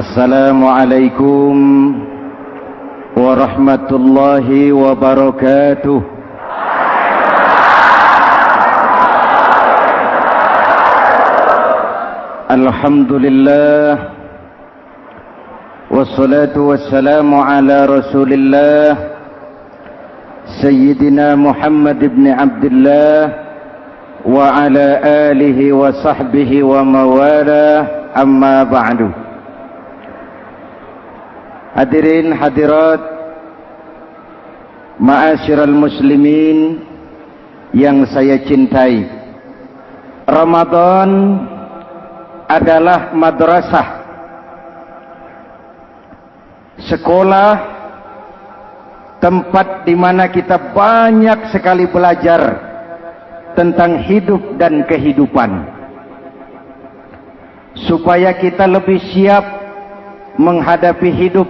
Assalamualaikum warahmatullahi wabarakatuh. Alhamdulillah wassalatu wassalamu ala Rasulillah Sayyidina Muhammad ibn Abdullah wa ala alihi wa sahbihi wa mawala, amma ba'du. Hadirin hadirat ma'asyiral muslimin yang saya cintai, Ramadan adalah madrasah, sekolah, tempat di mana kita banyak sekali belajar tentang hidup dan kehidupan, supaya kita lebih siap menghadapi hidup,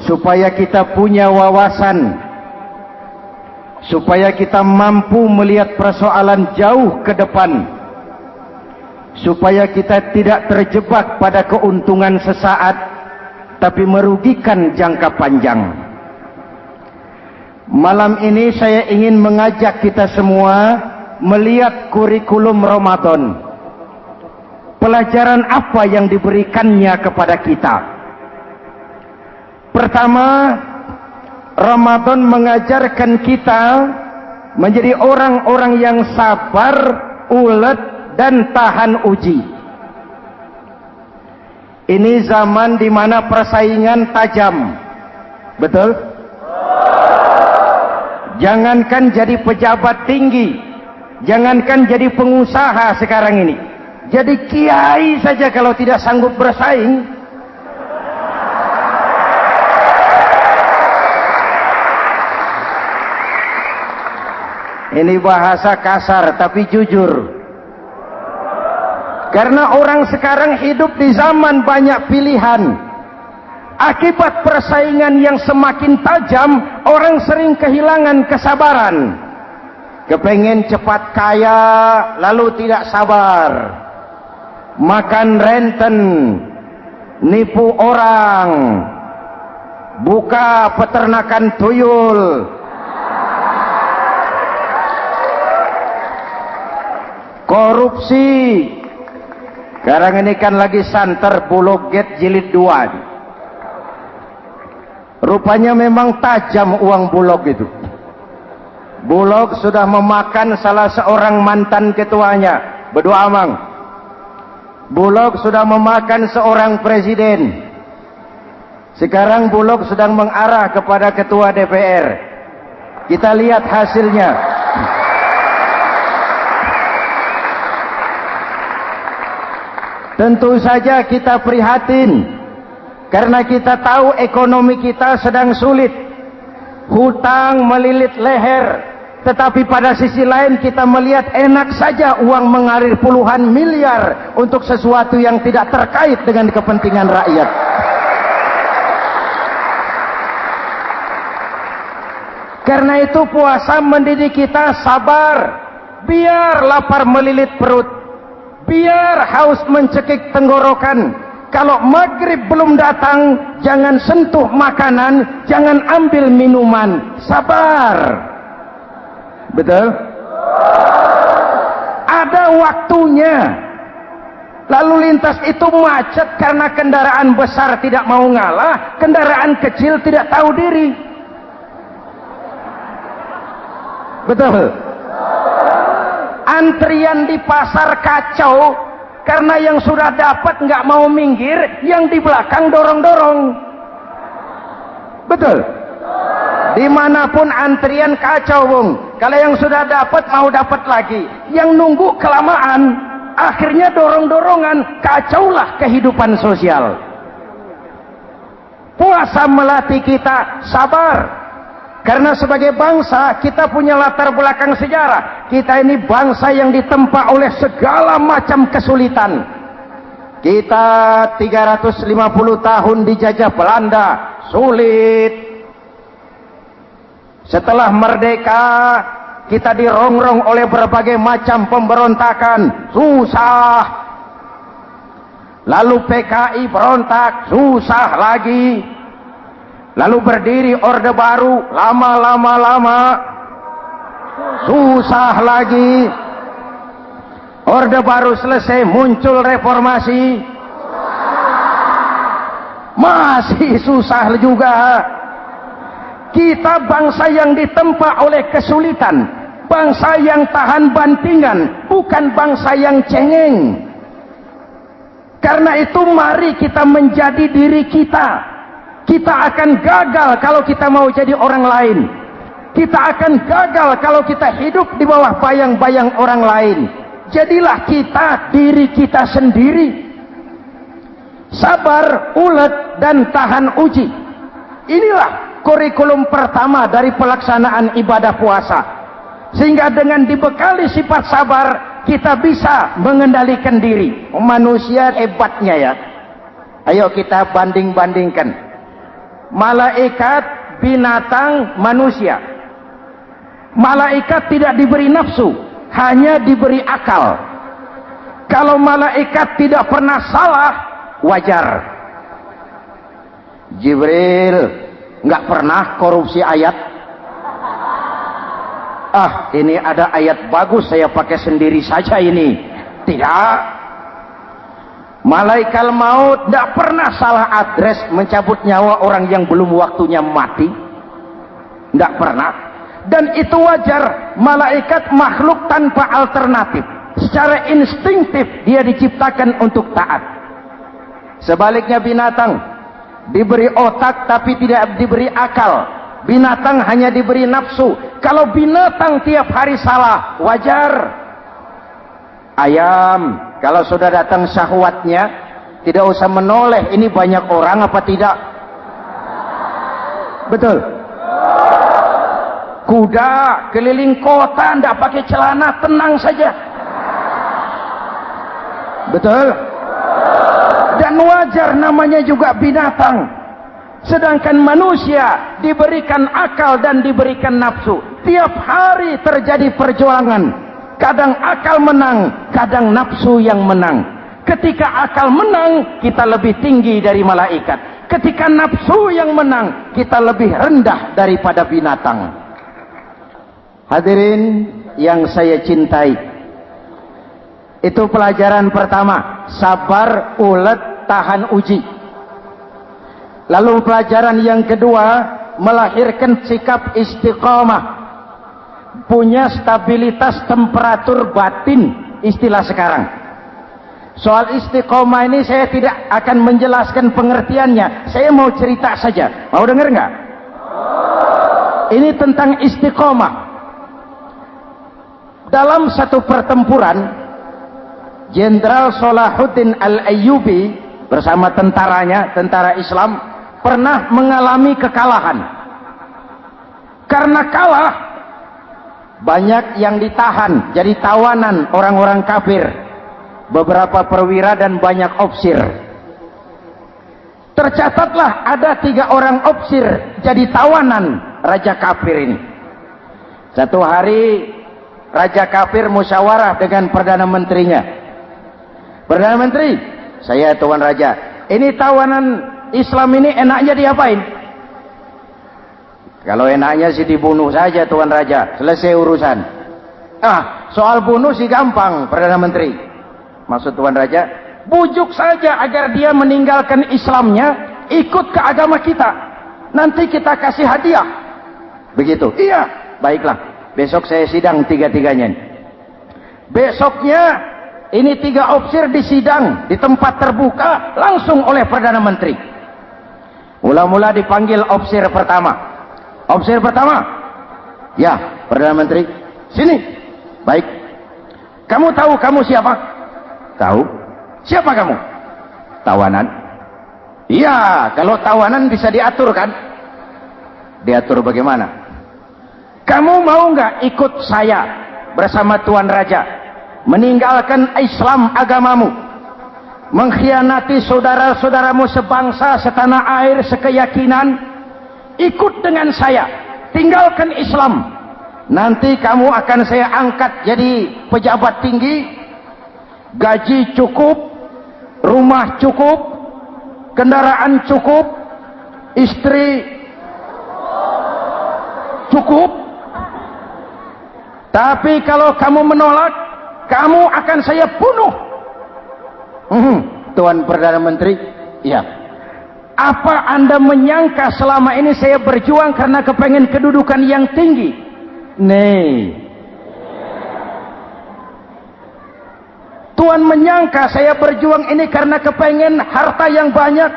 supaya kita punya wawasan, supaya kita mampu melihat persoalan jauh ke depan, supaya kita tidak terjebak pada keuntungan sesaat tapi merugikan jangka panjang. Malam ini saya ingin mengajak kita semua melihat kurikulum Ramadan. Pelajaran apa yang diberikannya kepada kita? Pertama, Ramadan mengajarkan kita menjadi orang-orang yang sabar, ulet, dan tahan uji. Ini zaman di mana persaingan tajam. Betul? Jangankan jadi pejabat tinggi, jangankan jadi pengusaha sekarang ini, jadi kiai saja kalau tidak sanggup bersaing, ini bahasa kasar tapi jujur. Karena orang sekarang hidup di zaman banyak pilihan. Akibat persaingan yang semakin tajam, orang sering kehilangan kesabaran. Kepengen cepat kaya, lalu tidak sabar. Makan renten, nipu orang, buka peternakan tuyul, korupsi. Sekarang ini kan lagi santer Bulog Gate jilid 2. Rupanya memang tajam uang Bulog itu. Bulog sudah memakan salah seorang mantan ketuanya. Berdoa amang. Bulog sudah memakan seorang presiden. Sekarang Bulog sedang mengarah kepada ketua DPR. Kita lihat hasilnya. Tentu saja kita prihatin, karena kita tahu ekonomi kita sedang sulit, hutang melilit leher, tetapi pada sisi lain kita melihat enak saja uang mengalir puluhan miliar untuk sesuatu yang tidak terkait dengan kepentingan rakyat. Karena itu puasa mendidik kita sabar, biar lapar melilit perut, biar haus mencekik tenggorokan. Kalau maghrib belum datang, jangan sentuh makanan, jangan ambil minuman, sabar. Betul? Ada waktunya. Lalu lintas itu macet karena kendaraan besar tidak mau ngalah, kendaraan kecil tidak tahu diri. Betul? Antrian di pasar kacau karena yang sudah dapat nggak mau minggir, yang di belakang dorong-dorong. Betul? Dimanapun antrian kacau, Bung. Kalau yang sudah dapat mau dapat lagi, yang nunggu kelamaan, akhirnya dorong-dorongan, kacaulah kehidupan sosial. Puasa melatih kita sabar. Karena sebagai bangsa kita punya latar belakang sejarah. Kita ini bangsa yang ditempa oleh segala macam kesulitan. Kita 350 tahun dijajah Belanda, sulit. Setelah merdeka, kita dirongrong oleh berbagai macam pemberontakan, susah. lalu PKI berontak, susah lagi, lalu berdiri Orde Baru, lama-lama susah lagi, Orde Baru selesai, muncul reformasi, masih susah juga. Kita bangsa yang ditempa oleh kesulitan, bangsa yang tahan bantingan, bukan bangsa yang cengeng. Karena itu mari kita menjadi diri kita. Kita akan gagal kalau kita mau jadi orang lain. Kita akan gagal kalau kita hidup di bawah bayang-bayang orang lain. Jadilah kita diri kita sendiri. Sabar, ulet, dan tahan uji. Inilah kurikulum pertama dari pelaksanaan ibadah puasa. Sehingga dengan dibekali sifat sabar, kita bisa mengendalikan diri. Manusia hebatnya ya. Ayo kita banding-bandingkan. Malaikat, binatang, manusia. Malaikat tidak diberi nafsu, hanya diberi akal. Kalau malaikat tidak pernah salah, wajar. Jibril nggak pernah korupsi ayat. Ini ada ayat bagus, saya pakai sendiri saja ini. Tidak. Malaikat maut tidak pernah salah adres mencabut nyawa orang yang belum waktunya mati. Tidak pernah. Dan itu wajar. Malaikat makhluk tanpa alternatif. Secara instinktif dia diciptakan untuk taat. Sebaliknya binatang diberi otak tapi tidak diberi akal. Binatang hanya diberi nafsu. Kalau binatang tiap hari salah, wajar. Ayam, kalau sudah datang syahwatnya, tidak usah menoleh. Ini banyak orang apa tidak? Betul. Kuda keliling kota, tidak pakai celana, tenang saja. Betul. Dan wajar, namanya juga binatang. Sedangkan manusia diberikan akal dan diberikan nafsu. Tiap hari terjadi perjuangan. Kadang akal menang, kadang nafsu yang menang. Ketika akal menang, kita lebih tinggi dari malaikat. Ketika nafsu yang menang, kita lebih rendah daripada binatang. Hadirin yang saya cintai, itu pelajaran pertama, sabar, ulet, tahan uji. Lalu pelajaran yang kedua, melahirkan sikap istiqamah, punya stabilitas temperatur batin, istilah sekarang. Soal istiqamah ini saya tidak akan menjelaskan pengertiannya, saya mau cerita saja. Mau dengar nggak? Ini tentang istiqamah. Dalam satu pertempuran, Jenderal Salahuddin Al-Ayyubi bersama tentaranya, tentara Islam, pernah mengalami kekalahan. Karena kalah, banyak yang ditahan jadi tawanan orang-orang kafir, beberapa perwira dan banyak ofsir. Tercatatlah ada 3 orang ofsir jadi tawanan raja kafir ini. Satu hari raja kafir musyawarah dengan perdana menterinya. Perdana menteri, saya tuan raja, ini tawanan Islam ini enaknya diapain? Kalau enaknya sih dibunuh saja tuan raja, selesai urusan. Soal bunuh sih gampang perdana menteri. Maksud tuan raja, bujuk saja agar dia meninggalkan Islamnya, ikut ke agama kita. Nanti kita kasih hadiah. Begitu. Iya, baiklah. Besok saya sidang 3-3-nya. Besoknya ini 3 ofsir disidang di tempat terbuka langsung oleh perdana menteri. Mula-mula dipanggil ofsir pertama. Ofsir pertama, ya perdana menteri, sini. Baik. Kamu tahu kamu siapa? Tahu. Siapa kamu? Tawanan. Iya, kalau tawanan bisa diatur kan? Diatur bagaimana? Kamu mau nggak ikut saya bersama Tuan Raja meninggalkan Islam agamamu, mengkhianati saudara-saudaramu sebangsa, setanah air, sekeyakinan? Ikut dengan saya, tinggalkan Islam. Nanti kamu akan saya angkat jadi pejabat tinggi, gaji cukup, rumah cukup, kendaraan cukup, istri cukup. Tapi kalau kamu menolak, kamu akan saya bunuh. Tuan Perdana Menteri, ya. Apa Anda menyangka selama ini saya berjuang karena kepengen kedudukan yang tinggi? Nih. Tuan menyangka saya berjuang ini karena kepengen harta yang banyak,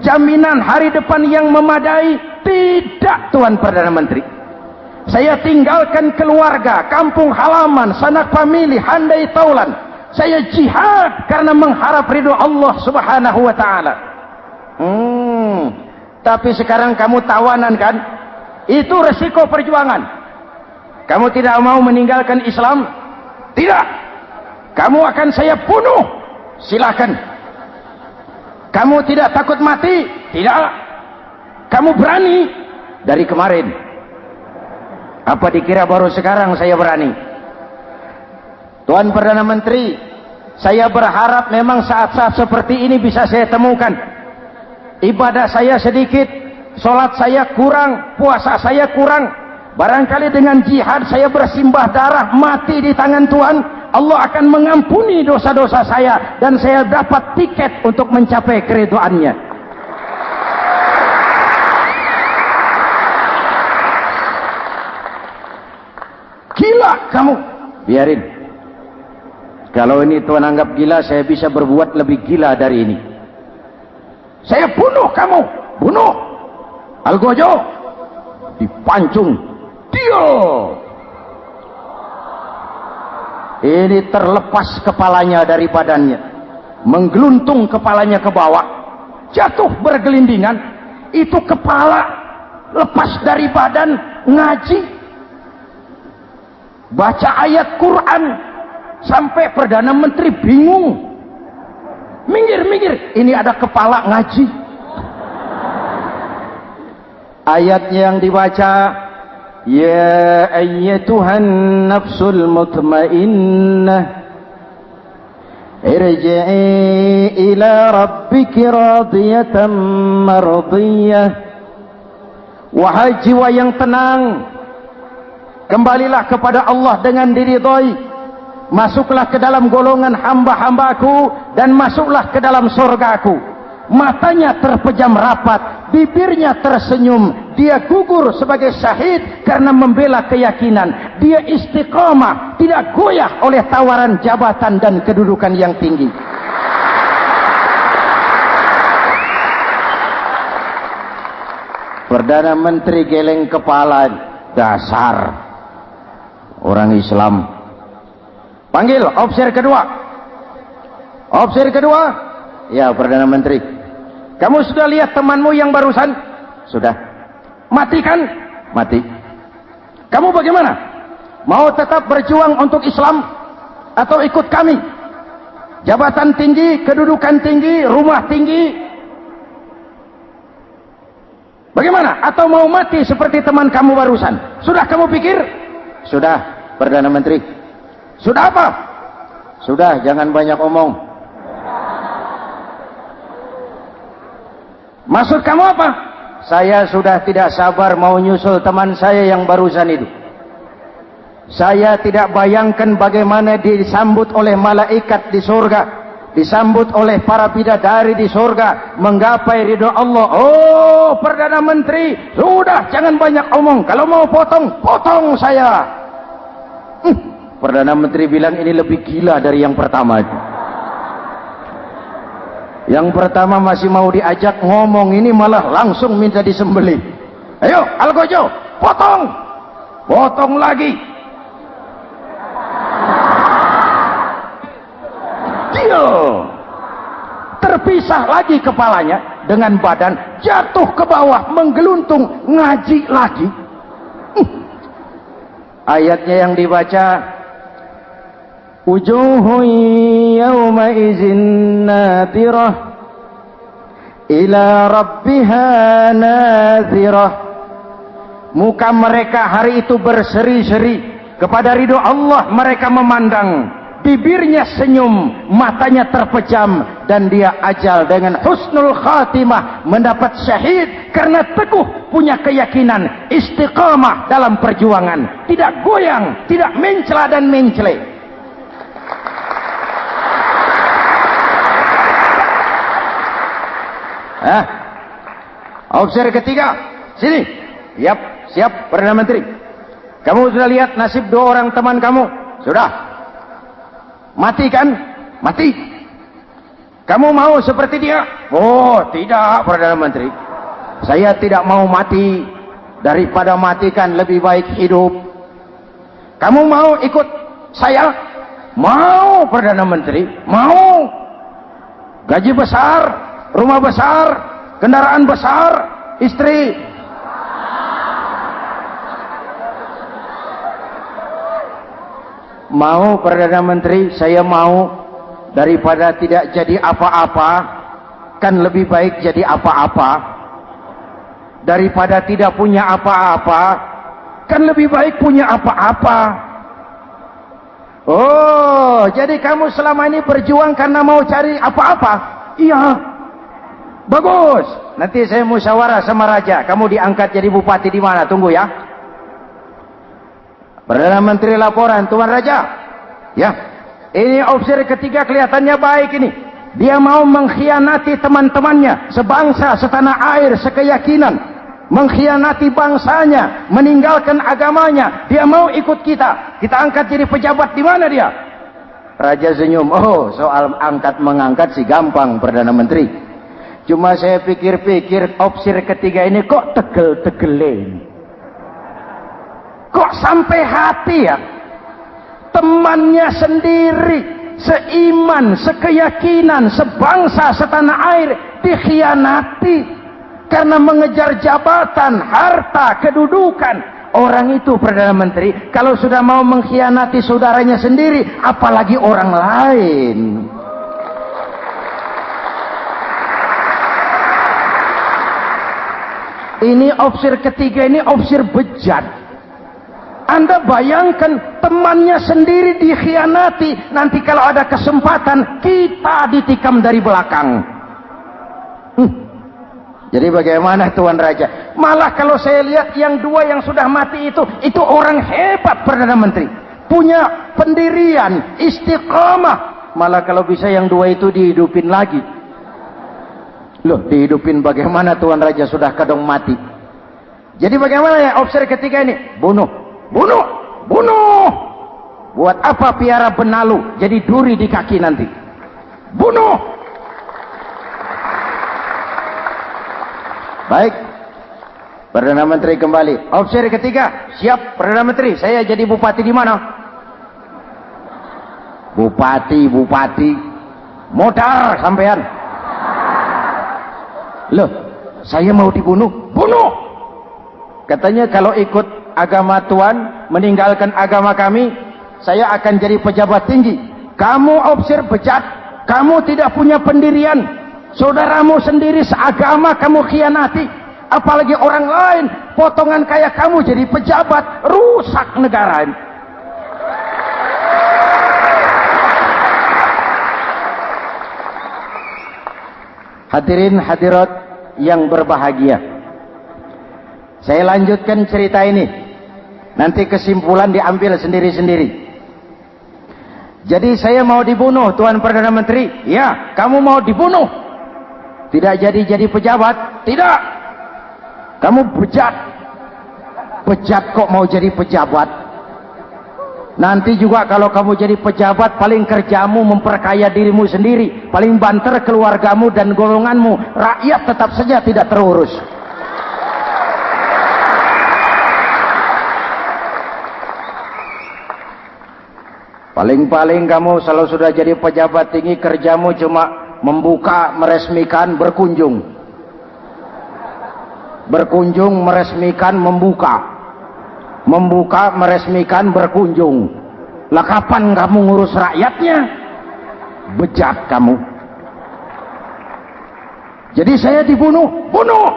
jaminan hari depan yang memadai? Tidak, Tuan Perdana Menteri. Saya tinggalkan keluarga, kampung halaman, sanak famili, handai taulan. Saya jihad karena mengharap ridho Allah Subhanahu wa ta'ala. Tapi sekarang kamu tawanan kan? Itu resiko perjuangan. Kamu tidak mau meninggalkan Islam? Tidak. Kamu akan saya bunuh. Silakan. Kamu tidak takut mati? Tidak. Kamu berani? Dari kemarin. Apa dikira baru sekarang saya berani? Tuan Perdana Menteri, saya berharap memang saat-saat seperti ini bisa saya temukan. Ibadah saya sedikit, sholat saya kurang, puasa saya kurang. Barangkali dengan jihad saya bersimbah darah, mati di tangan Tuhan, Allah akan mengampuni dosa-dosa saya dan saya dapat tiket untuk mencapai keridhaannya. Gila kamu, biarin. Kalau ini Tuan anggap gila, saya bisa berbuat lebih gila dari ini. Saya bunuh kamu, bunuh. Algojo dipancung, dia. Ini terlepas kepalanya dari badannya, menggeluntung kepalanya ke bawah, jatuh bergelindingan. Itu kepala lepas dari badan, ngaji, baca ayat Quran. Sampai Perdana Menteri bingung. Minggir, ini ada kepala ngaji. Ayatnya yang dibaca, ya ayyatuhan nafsul mutmainnah, irji'i ila rabbiki radiyatan mardiyah. Wahai jiwa yang tenang, kembalilah kepada Allah dengan diridhoi. Masuklah ke dalam golongan hamba-hambaku dan masuklah ke dalam surgaku. Matanya terpejam rapat, bibirnya tersenyum. Dia gugur sebagai syahid karena membela keyakinan. Dia istiqamah, tidak goyah oleh tawaran jabatan dan kedudukan yang tinggi. Perdana Menteri geleng kepala, dasar orang Islam. Panggil officer kedua. Officer kedua. Ya, Perdana Menteri. Kamu sudah lihat temanmu yang barusan? Sudah. Mati kan? Mati. Kamu bagaimana? Mau tetap berjuang untuk Islam atau ikut kami? Jabatan tinggi, kedudukan tinggi, rumah tinggi. Bagaimana? Atau mau mati seperti teman kamu barusan? Sudah kamu pikir? Sudah, Perdana Menteri. Sudah apa? Sudah, jangan banyak omong. Maksud kamu apa? Saya sudah tidak sabar mau nyusul teman saya yang barusan itu. Saya tidak bayangkan bagaimana disambut oleh malaikat di surga, disambut oleh para bidadari di surga, menggapai ridho Allah. Oh, Perdana Menteri, sudah jangan banyak omong. Kalau mau potong, potong saya. Perdana Menteri bilang ini lebih gila dari yang pertama itu. Yang pertama masih mau diajak ngomong, ini malah langsung minta disembelih. Ayo, Algojo, potong. Potong lagi. Dia terpisah lagi kepalanya dengan badan, jatuh ke bawah, menggeluntung, ngaji lagi. Ayatnya yang dibaca, wujuhun yawma izin nadirah ila rabbiha nadirah. Muka mereka hari itu berseri-seri kepada ridho Allah. Mereka memandang bibirnya senyum, matanya terpejam, dan dia ajal dengan husnul khatimah, mendapat syahid karena teguh punya keyakinan, istiqamah dalam perjuangan, tidak goyang, tidak mencela dan mencele. Opsi ketiga, sini. Yap, siap Perdana Menteri. Kamu sudah lihat nasib dua orang teman kamu? Sudah. Mati kan? Mati. Kamu mau seperti dia? Oh, tidak Perdana Menteri. Saya tidak mau mati. Daripada mati kan lebih baik hidup. Kamu mau ikut saya? Mau Perdana Menteri. Mau. Gaji besar, rumah besar, kendaraan besar, istri. Mau Perdana Menteri, saya mau. Daripada tidak jadi apa-apa, kan lebih baik jadi apa-apa. Daripada tidak punya apa-apa, kan lebih baik punya apa-apa. Oh, jadi kamu selama ini berjuang karena mau cari apa-apa? Iya. Bagus. Nanti saya musyawarah sama raja. Kamu diangkat jadi bupati di mana? Tunggu ya. Perdana Menteri laporan, Tuan Raja. Ya. Ini opsi ketiga kelihatannya baik ini. Dia mau mengkhianati teman-temannya, sebangsa, setanah air, sekeyakinan. Mengkhianati bangsanya, meninggalkan agamanya. Dia mau ikut kita. Kita angkat jadi pejabat di mana dia? Raja senyum. Oh, soal angkat mengangkat sih gampang Perdana Menteri. Cuma saya pikir-pikir opsi ketiga ini kok tegel-tegelin. Kok sampai hati ya? Temannya sendiri, seiman, sekeyakinan, sebangsa, setanah air dikhianati karena mengejar jabatan, harta, kedudukan. Orang itu Perdana Menteri kalau sudah mau mengkhianati saudaranya sendiri, apalagi orang lain. Ini opsi ketiga, ini opsi bejat. Anda bayangkan temannya sendiri dikhianati, nanti kalau ada kesempatan kita ditikam dari belakang. Jadi bagaimana Tuan Raja? Malah kalau saya lihat yang dua yang sudah mati itu orang hebat Perdana Menteri, punya pendirian, istiqamah. Malah kalau bisa yang dua itu dihidupin lagi. Loh, dihidupin bagaimana Tuan Raja, sudah kadang mati. Jadi bagaimana ya opsi ketiga ini? Bunuh. Bunuh, bunuh. Buat apa piara benalu jadi duri di kaki nanti? Bunuh. Baik, Perdana Menteri kembali. Opsi ketiga, siap Perdana Menteri. Saya jadi bupati di mana? Bupati, modal sampean. Loh, saya mau dibunuh. Bunuh. Katanya kalau ikut agama Tuan, meninggalkan agama kami, saya akan jadi pejabat tinggi. Kamu opsi bejat, kamu tidak punya pendirian, saudaramu sendiri seagama kamu khianati, apalagi orang lain, potongan kayak kamu jadi pejabat, rusak negara ini. Hadirin hadirat yang berbahagia, saya lanjutkan cerita ini. Nanti kesimpulan diambil sendiri-sendiri. Jadi saya mau dibunuh Tuan Perdana Menteri. Ya, kamu mau dibunuh. Tidak jadi pejabat. Tidak. Kamu bejat. Bejat kok mau jadi pejabat. Nanti juga kalau kamu jadi pejabat, paling kerjamu memperkaya dirimu sendiri, paling banter keluargamu dan golonganmu. Rakyat tetap saja tidak terurus. Paling-paling kamu kalau sudah jadi pejabat tinggi, kerjamu cuma membuka, meresmikan, berkunjung. Berkunjung, meresmikan, membuka. Membuka, meresmikan, berkunjung. Lah kapan kamu ngurus rakyatnya? Bejat kamu. Jadi saya dibunuh, bunuh.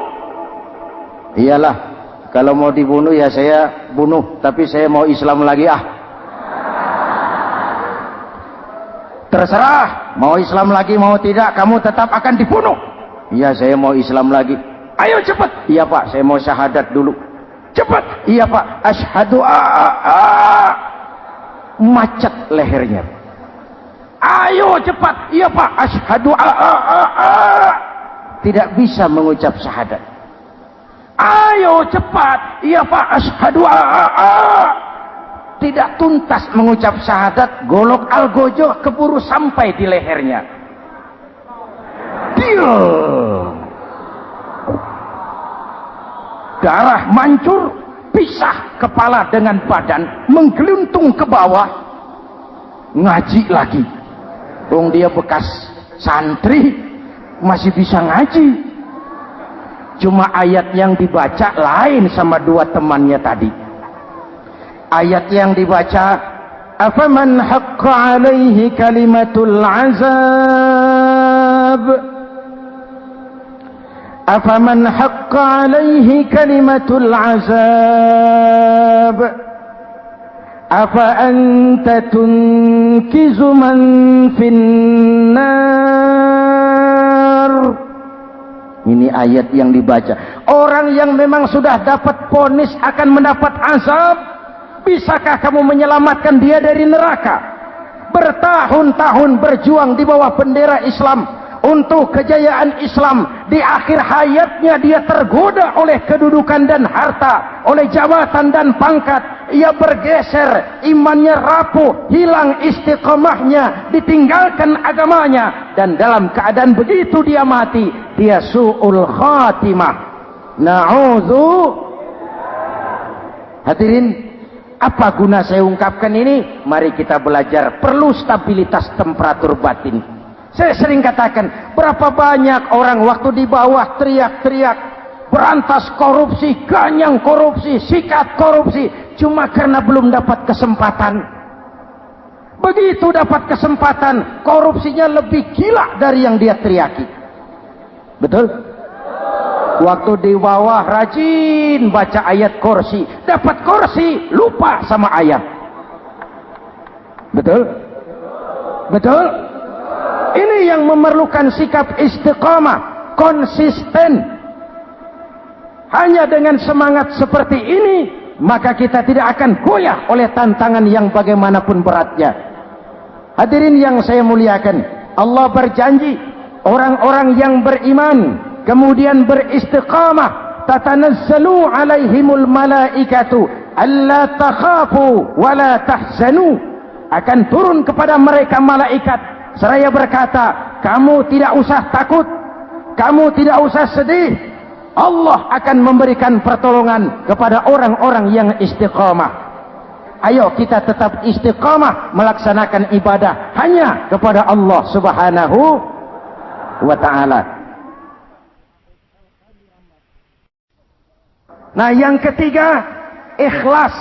Iyalah, kalau mau dibunuh ya saya bunuh, tapi saya mau Islam lagi ah. terserah, mau Islam lagi mau tidak, kamu tetap akan dibunuh. Iya, saya mau Islam lagi. Ayo cepat. Iya Pak, saya mau syahadat dulu. Cepat. Iya Pak, asyhadu macet lehernya. Ayo cepat. Iya Pak, asyhadu tidak bisa mengucap syahadat. Ayo cepat. Iya Pak, asyhadu tidak tuntas mengucap syahadat, golok algojo keburu sampai di lehernya. Diam. Darah mancur, pisah kepala dengan badan, menggeluntung ke bawah. Ngaji lagi. Dia bekas santri, masih bisa ngaji. Cuma ayat yang dibaca lain sama dua temannya tadi. Ayat yang dibaca, afaman haqqa alaihi kalimatul azab, afaman haqqa alaihi kalimatul azab, afa anta tunkizu man finnar. Ini ayat yang dibaca. Orang yang memang sudah dapat vonis akan mendapat azab, bisakah kamu menyelamatkan dia dari neraka? Bertahun-tahun berjuang di bawah bendera Islam untuk kejayaan Islam, di akhir hayatnya dia tergoda oleh kedudukan dan harta, oleh jabatan dan pangkat. Ia bergeser, imannya rapuh, hilang istiqomahnya, ditinggalkan agamanya, dan dalam keadaan begitu dia mati, dia su'ul khatimah. Na'udzu. Hadirin, apa guna saya ungkapkan ini? Mari kita belajar, perlu stabilitas temperatur batin. Saya sering katakan, berapa banyak orang waktu di bawah teriak-teriak berantas korupsi, ganyang korupsi, sikat korupsi, cuma karena belum dapat kesempatan. Begitu dapat kesempatan, korupsinya lebih gila dari yang dia teriaki. Betul? Waktu di bawah rajin baca ayat kursi, dapat kursi, lupa sama ayat. Betul? Betul? Ini yang memerlukan sikap istiqamah, konsisten. Hanya dengan semangat seperti ini, maka kita tidak akan goyah oleh tantangan yang bagaimanapun beratnya. Hadirin yang saya muliakan, Allah berjanji, orang-orang yang beriman kemudian beristiqamah, tatanazzalu alaihimul malaikatu alla takhafu wa la tahzanu, akan turun kepada mereka malaikat seraya berkata, kamu tidak usah takut, kamu tidak usah sedih. Allah akan memberikan pertolongan kepada orang-orang yang istiqamah. Ayo kita tetap istiqamah melaksanakan ibadah hanya kepada Allah Subhanahu wa ta'ala. Nah, yang ketiga, ikhlas.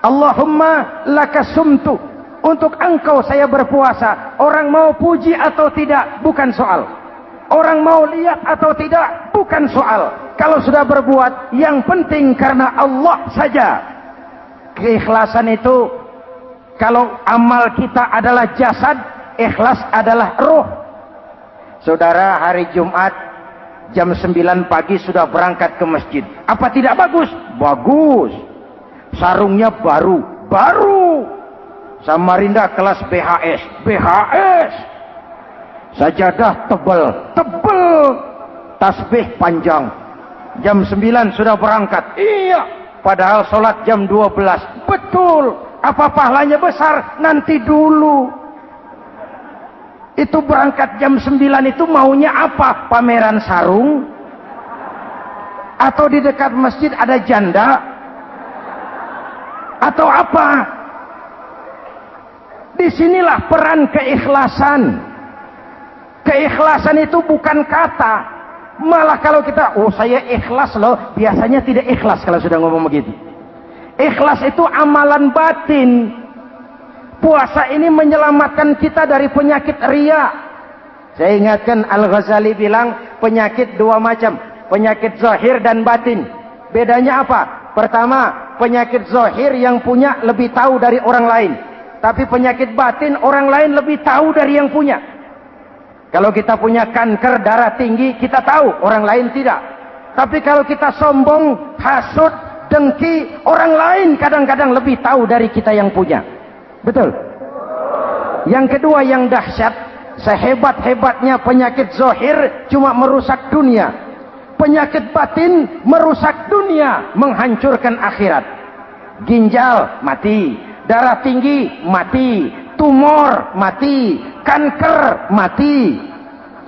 Allahumma lakasumtu, untuk engkau saya berpuasa. Orang mau puji atau tidak bukan soal, orang mau lihat atau tidak bukan soal. Kalau sudah berbuat, yang penting karena Allah saja. Keikhlasan itu, kalau amal kita adalah jasad, ikhlas adalah roh. Saudara, hari Jumat jam 9 pagi sudah berangkat ke masjid. Apa tidak bagus? Bagus. Sarungnya baru. Samarinda kelas BHS. Sajadah tebal, tasbih panjang. Jam 9 sudah berangkat. Iya, padahal sholat jam 12. Betul. Apa pahalanya besar? Nanti dulu. Itu berangkat jam 9 itu maunya apa? Pameran sarung? Atau di dekat masjid ada janda? Atau apa? Disinilah peran keikhlasan. Keikhlasan itu bukan kata. Malah kalau kita, oh saya ikhlas loh, biasanya tidak ikhlas kalau sudah ngomong begitu. Ikhlas itu amalan batin. Puasa ini menyelamatkan kita dari penyakit riya. Saya ingatkan Al-Ghazali bilang penyakit dua macam, penyakit zahir dan batin. Bedanya apa? Pertama, penyakit zahir yang punya lebih tahu dari orang lain. Tapi penyakit batin orang lain lebih tahu dari yang punya. Kalau kita punya kanker darah tinggi, kita tahu, orang lain tidak. Tapi kalau kita sombong, hasud, dengki, orang lain kadang-kadang lebih tahu dari kita yang punya. Betul? Yang kedua yang dahsyat, sehebat-hebatnya penyakit zahir cuma merusak dunia. Penyakit batin merusak dunia, menghancurkan akhirat. Ginjal mati, darah tinggi mati, tumor mati, kanker mati,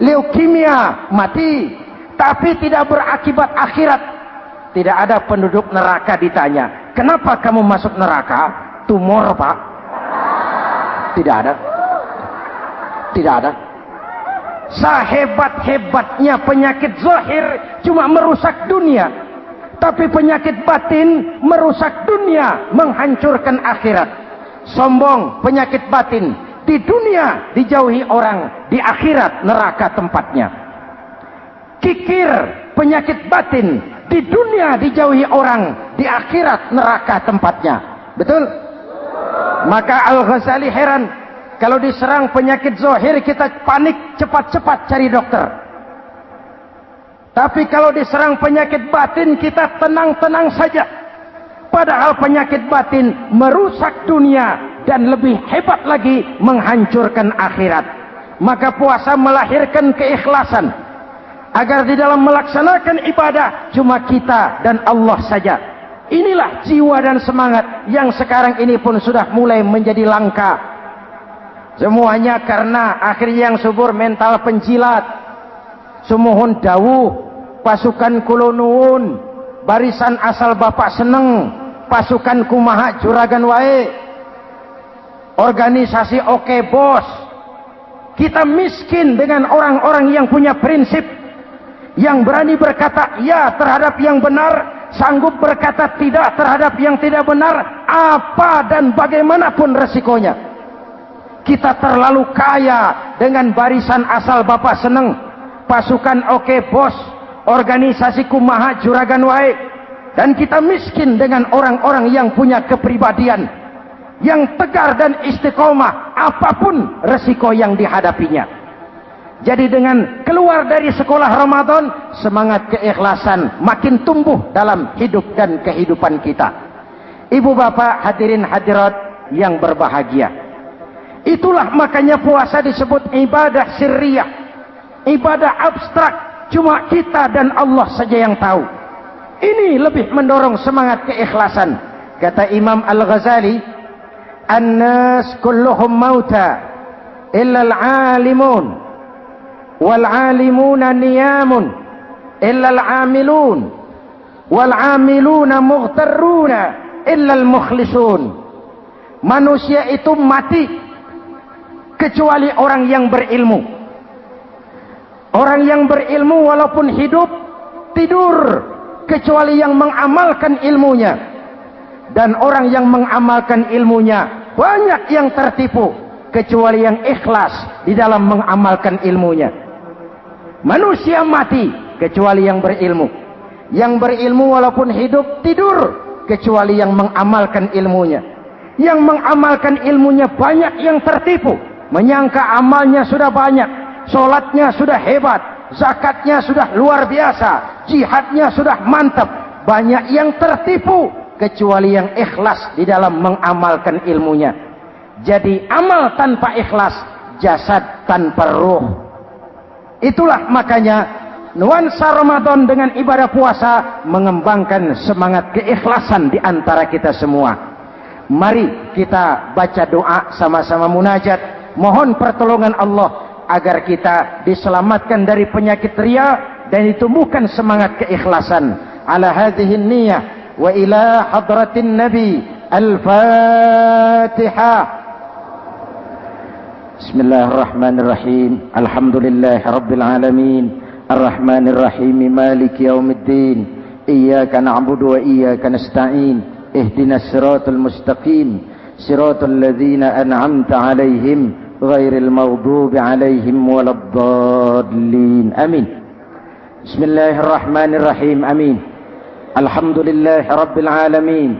leukemia mati, tapi tidak berakibat akhirat. Tidak ada penduduk neraka ditanya, kenapa kamu masuk neraka? Tumor, Pak. Tidak ada. Tidak ada. Sehebat-hebatnya penyakit zahir cuma merusak dunia, tapi penyakit batin merusak dunia, menghancurkan akhirat. Sombong, penyakit batin, di dunia dijauhi orang, di akhirat neraka tempatnya. Kikir, penyakit batin, di dunia dijauhi orang, di akhirat neraka tempatnya. Betul? Maka Al-Ghazali heran, kalau diserang penyakit zahir kita panik, cepat-cepat cari dokter. Tapi kalau diserang penyakit batin kita tenang-tenang saja. Padahal penyakit batin merusak dunia dan lebih hebat lagi menghancurkan akhirat. Maka puasa melahirkan keikhlasan, agar di dalam melaksanakan ibadah cuma kita dan Allah saja. Inilah jiwa dan semangat yang sekarang ini pun sudah mulai menjadi langka. Semuanya karena akhirnya yang subur mental penjilat. Sumuhun dawuh, pasukan kulonuun, barisan asal bapak seneng, pasukan kumaha juragan wae, organisasi oke bos. Kita miskin dengan orang-orang yang punya prinsip, yang berani berkata ya terhadap yang benar, sanggup berkata tidak terhadap yang tidak benar, apa dan bagaimanapun resikonya. Kita terlalu kaya dengan barisan asal bapak seneng, pasukan oke bos, organisasi kumaha juragan wae, dan kita miskin dengan orang-orang yang punya kepribadian, yang tegar dan istiqomah apapun resiko yang dihadapinya. Jadi dengan keluar dari sekolah Ramadan, semangat keikhlasan makin tumbuh dalam hidup dan kehidupan kita. Ibu bapak hadirin hadirat yang berbahagia, itulah makanya puasa disebut ibadah sirriyah, ibadah abstrak, cuma kita dan Allah saja yang tahu. Ini lebih mendorong semangat keikhlasan. Kata Imam Al-Ghazali, "An-nas kulluhum mauta illa al-alimun, wal-alimuna niyamun illa al-amilun, wal-amiluna mughtarruna illa al-mukhlisun." Manusia itu mati kecuali orang yang berilmu. Orang yang berilmu walaupun hidup tidur kecuali yang mengamalkan ilmunya. Dan orang yang mengamalkan ilmunya banyak yang tertipu kecuali yang ikhlas di dalam mengamalkan ilmunya. Manusia mati kecuali yang berilmu. Yang berilmu walaupun hidup tidur kecuali yang mengamalkan ilmunya. Yang mengamalkan ilmunya banyak yang tertipu, menyangka amalnya sudah banyak, sholatnya sudah hebat, zakatnya sudah luar biasa, jihadnya sudah mantap. Banyak yang tertipu kecuali yang ikhlas di dalam mengamalkan ilmunya. Jadi amal tanpa ikhlas, jasad tanpa ruh. Itulah makanya nuansa Ramadan dengan ibadah puasa mengembangkan semangat keikhlasan di antara kita semua. Mari kita baca doa sama-sama munajat, mohon pertolongan Allah agar kita diselamatkan dari penyakit riya dan ditumbuhkan semangat keikhlasan. Ala hadhihi niyyah wa ila hadratin nabi. Al-Fatihah. Bismillahirrahmanirrahim. Alhamdulillahi rabbil alamin. Ar-Rahmanir Rahim. Maliki yaumiddin. Iyyaka na'budu wa iyyaka nasta'in. Ihdinas siratal mustaqim. Siratal ladzina an'amta 'alaihim ghairil maghdubi 'alaihim waladdallin. Amin. Bismillahirrahmanirrahim. Amin. Alhamdulillahi rabbil alamin.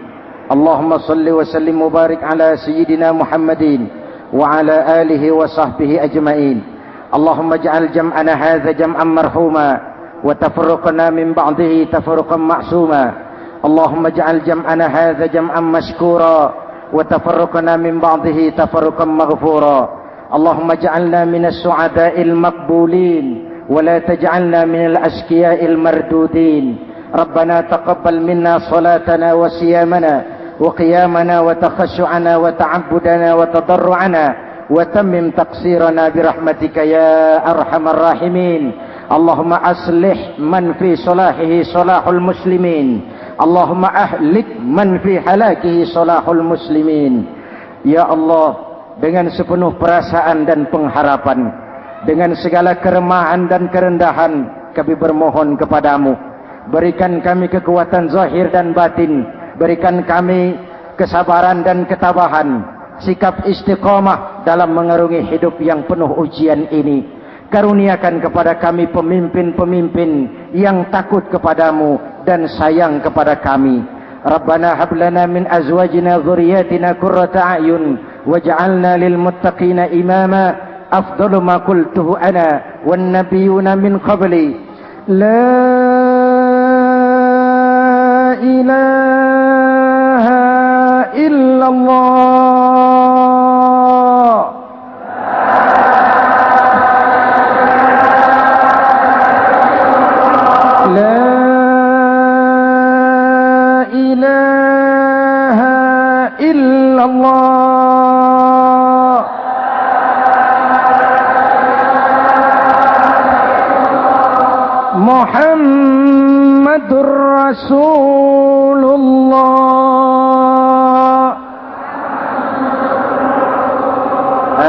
Allahumma salli wa sallim mubarik ala sayyidina Muhammadin wa ala alihi wa sahbihi ajma'in. Allahumma ja'al jam'ana hadha jam'an marhuma wa tafarruqana min ba'dihi tafarruqan ma'suma. Allahumma ja'al jam'ana hadha jam'an mashkura wa tafarruqana min ba'dihi tafarruqan maghfura. Allahumma ja'alna minas su'ada'il maqbulin wa la taj'alna minal ashqiya'il mardudin. Rabbana taqabbal minna salatana wa siyamana wa qiyamana wa takhashu'ana wa ta'abbudana wa tadarru'ana wa tammim taqsirana birahmatika ya arhamar rahimin. Allahumma aslih man fi salahihi salahul muslimin. Allahumma ahlik man fi halakihi salahul muslimin. Ya Allah, dengan sepenuh perasaan dan pengharapan, dengan segala keremahan dan kerendahan, kami bermohon kepadamu, berikan kami kekuatan zahir dan batin, berikan kami kesabaran dan ketabahan, sikap istiqamah dalam mengarungi hidup yang penuh ujian ini. Karuniakan kepada kami pemimpin-pemimpin yang takut kepadamu dan sayang kepada kami. Rabbana hab lana min azwajina dhurriyyatina qurrata a'yun waj'alna lil muttaqina imama. Afdalu ma qultuhu ana wan nabiyyuna min qabli. La ilaha illallah. La ilaha illallah. Muhammadur Rasulullah.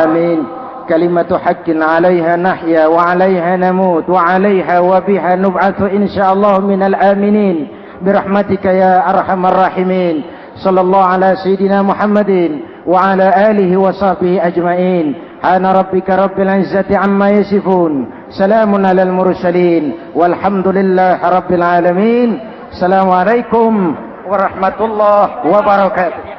Amin. Kalimatu haqqin 'alaiha nahya wa 'alaiha namut wa 'alaiha wa biha nub'atsu insyaallah minal aminin birahmatika ya arhamar rahimin. Sallallahu ala sayyidina Muhammadin wa ala alihi wa sahbihi ajma'in. Hana rabbika rabbil izzati amma yasifun. Salamun alal mursalin walhamdulillahi rabbil alamin. Assalamualaikum warahmatullahi wabarakatuh.